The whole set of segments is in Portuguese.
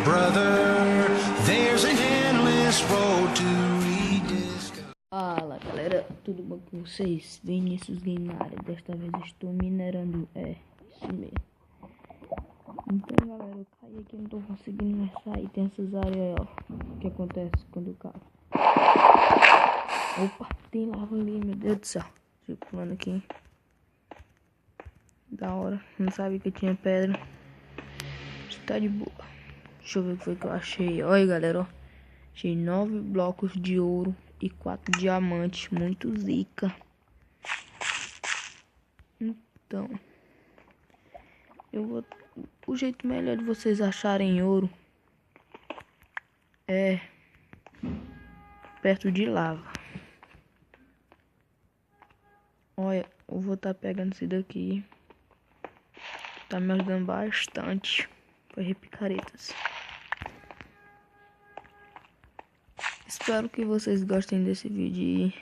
brother. There's an endless road to rediscover. Fala galera, tudo bom com vocês? Vinícius Game na área. Desta vez eu estou minerando, isso mesmo. Então galera, eu caí aqui, não tô conseguindo mais sair. Tem essas áreas aí, ó. O que acontece quando eu caio? Opa, tem lava ali, meu Deus do céu. Deixa eu pulando aqui. Da hora, não sabia que tinha pedra. Tá de boa. Deixa eu ver o que foi que eu achei. Olha galera, ó. Achei 9 blocos de ouro e 4 diamantes. Muito zica. Então, o jeito melhor de vocês acharem ouro é perto de lava. Olha, eu vou estar pegando isso daqui. Tá me ajudando bastante. Foi picaretas. Espero que vocês gostem desse vídeo e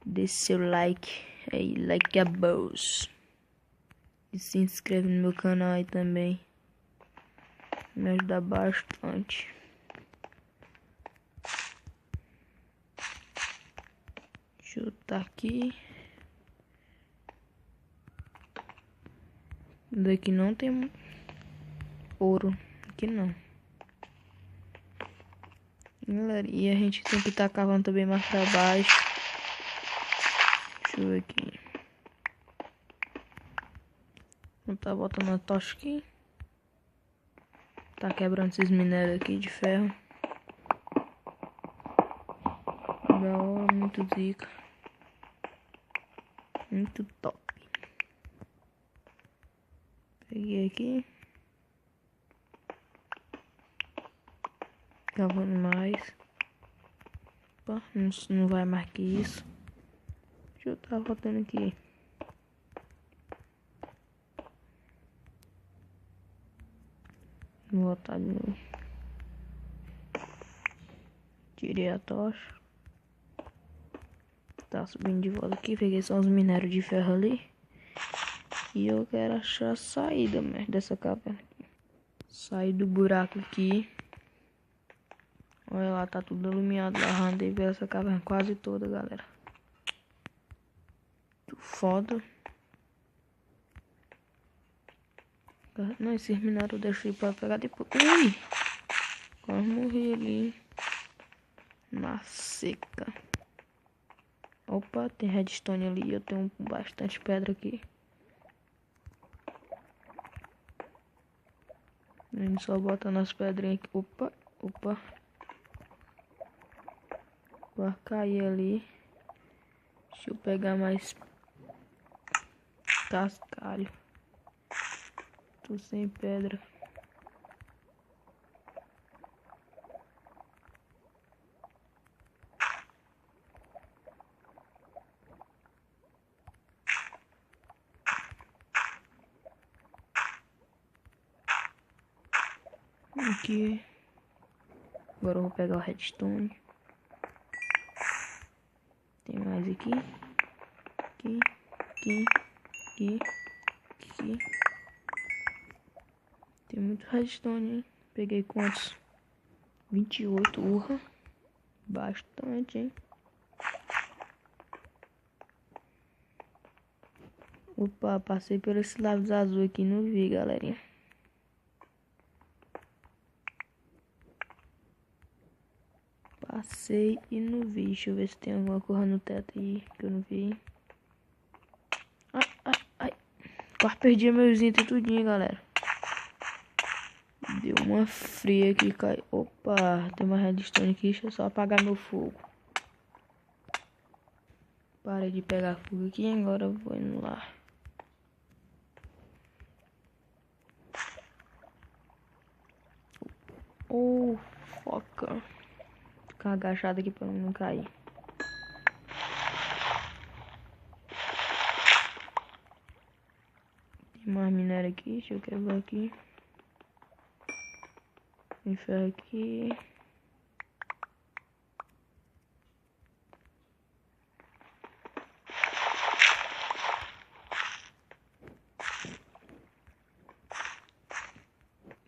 deixe seu like aí, like a boss. E se inscreve no meu canal aí também. Me ajuda bastante. Deixa eu tá aqui. Daqui não tem ouro. Aqui não. Galera, e a gente tem que estar cavando também mais pra baixo. Deixa eu ver aqui. Vou tá botando a tocha aqui. Tá quebrando esses minérios aqui de ferro. Da hora, muito zica. Muito top. Peguei aqui. Cavando mais. Opa, não vai mais que isso. Deixa eu estar botando aqui. Vou botar de novo. Tirei a tocha. Tá subindo de volta aqui. Peguei só os minérios de ferro ali. E eu quero achar a saída mesmo dessa caverna aqui. Sair do buraco aqui. Olha lá, tá tudo iluminado lá. Andei ver essa caverna quase toda, galera. Muito foda. Não, esses minérios eu deixei pra pegar depois. Ui! Quase morri ali. Na seca. Opa, tem redstone ali. Eu tenho bastante pedra aqui. A gente só bota nas pedrinhas aqui. Opa, opa. Vai cair ali. Deixa eu pegar mais cascalho. Tô sem pedra. Aqui. Agora eu vou pegar o redstone. Tem mais aqui. Aqui. Aqui. Aqui. Aqui. Tem muito redstone, hein? Peguei quantos? 28, urra. Bastante, hein? Opa, passei por esse lado azul aqui, não vi, galerinha. Passei e não vi. Deixa eu ver se tem alguma coisa no teto aí que eu não vi. Ai, ai, ai. Quase perdi meus itens tudinho, galera. Deu uma fria aqui, caiu. Opa, tem uma redstone aqui. Deixa eu só apagar meu fogo. Parei de pegar fogo aqui, agora eu vou indo lá. Oh, foca. Ficar agachado aqui pra não cair. Tem mais minério aqui, deixa eu quebrar aqui. Tem ferro aqui.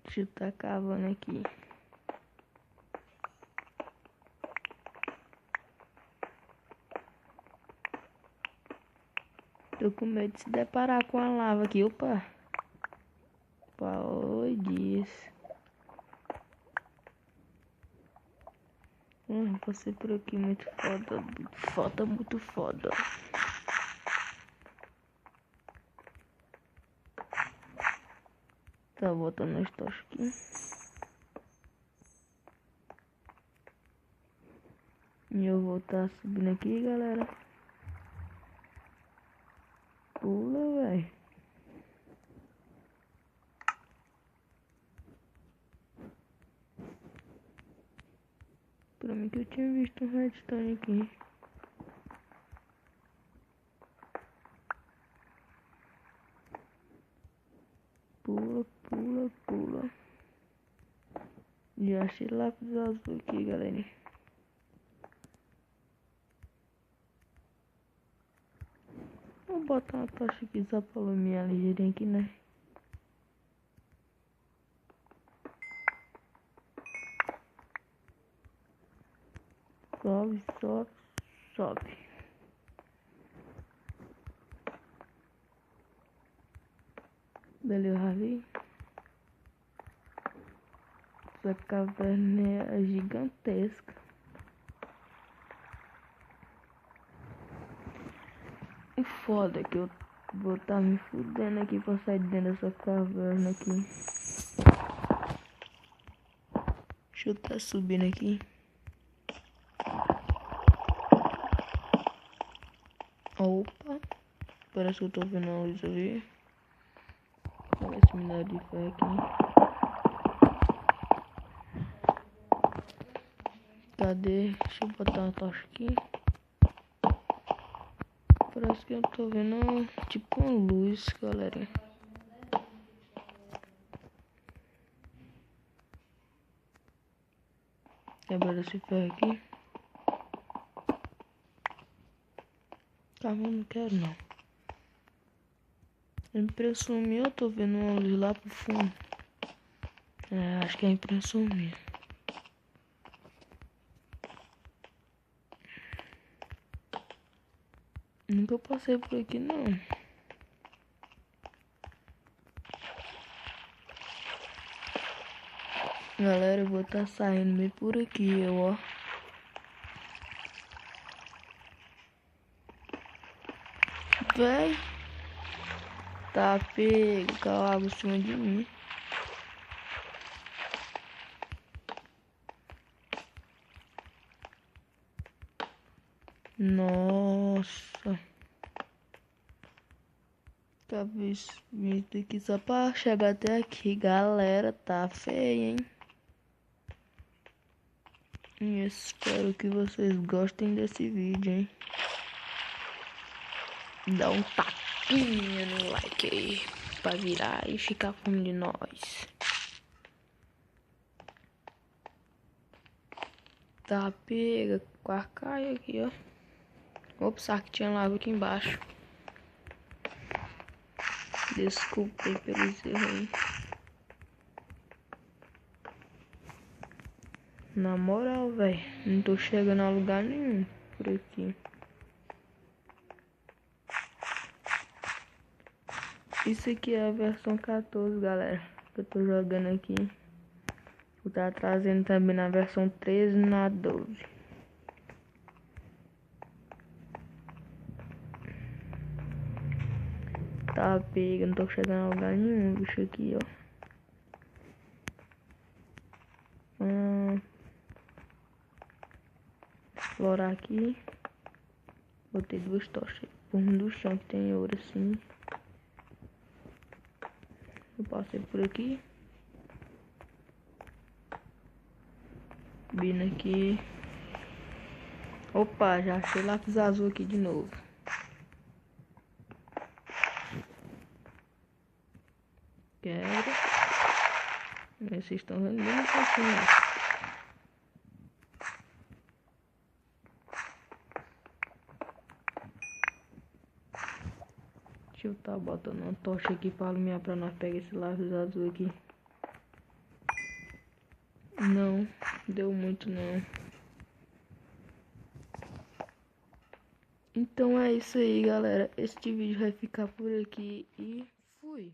Deixa eu tá cavando aqui. Tô com medo de se deparar com a lava aqui. Opa. Oi, dias. Você por aqui muito foda. Foda, muito foda. Tá botando as tochas aqui. E eu vou estar subindo aqui, galera. Pula, velho. Pra mim que eu tinha visto um redstone aqui. Pula, pula, pula. Já achei lápis azul aqui, galera. Vou botar uma tocha aqui só pra iluminar ligeirinho aqui, né? Sobe, sobe, sobe. Beleza, Ravi. Essa caverna é gigantesca. O foda é que eu vou estar me fudendo aqui pra sair de dentro dessa caverna aqui. Deixa eu estar subindo aqui. Opa. Parece que eu tô vendo uma luz ali. Olha esse minério de ferro aqui. Cadê? Deixa eu botar uma tocha aqui. Parece que eu tô vendo tipo uma luz, galera. Quebrar esse ferro aqui. Calma, eu não quero não. Impressão minha, eu tô vendo uma luz lá pro fundo. Acho que é impressão minha. Nunca passei por aqui não. Galera, eu vou estar saindo meio por aqui, ó. Véi. Tá pego, com a água em cima de mim. Nossa. Talvez vir daqui só pra chegar até aqui. Galera, tá feio, hein? E espero que vocês gostem desse vídeo, hein? Dá um tapinha no like aí pra virar e ficar com um de nós. Tá pega com a caia aqui, ó. Ops, que tinha lava aqui embaixo. Desculpa aí pelos erros aí. Na moral, velho, não tô chegando a lugar nenhum por aqui. Isso aqui é a versão 14, galera, que eu tô jogando aqui. Vou estar trazendo também na versão 13 e na 12. Tá pega, não tô chegando a lugar nenhum, bicho aqui, ó. Explorar aqui. Botei duas tochas por um do chão que tem ouro assim. Eu passei por aqui. Vindo aqui. Opa, já achei lápis azul aqui de novo. Quero. Vocês estão vendo bem um pouquinho. Deixa eu estar botando uma tocha aqui para iluminar para nós pegar esse lápis azul aqui. Não, deu muito não. Então é isso aí, galera. Este vídeo vai ficar por aqui e fui.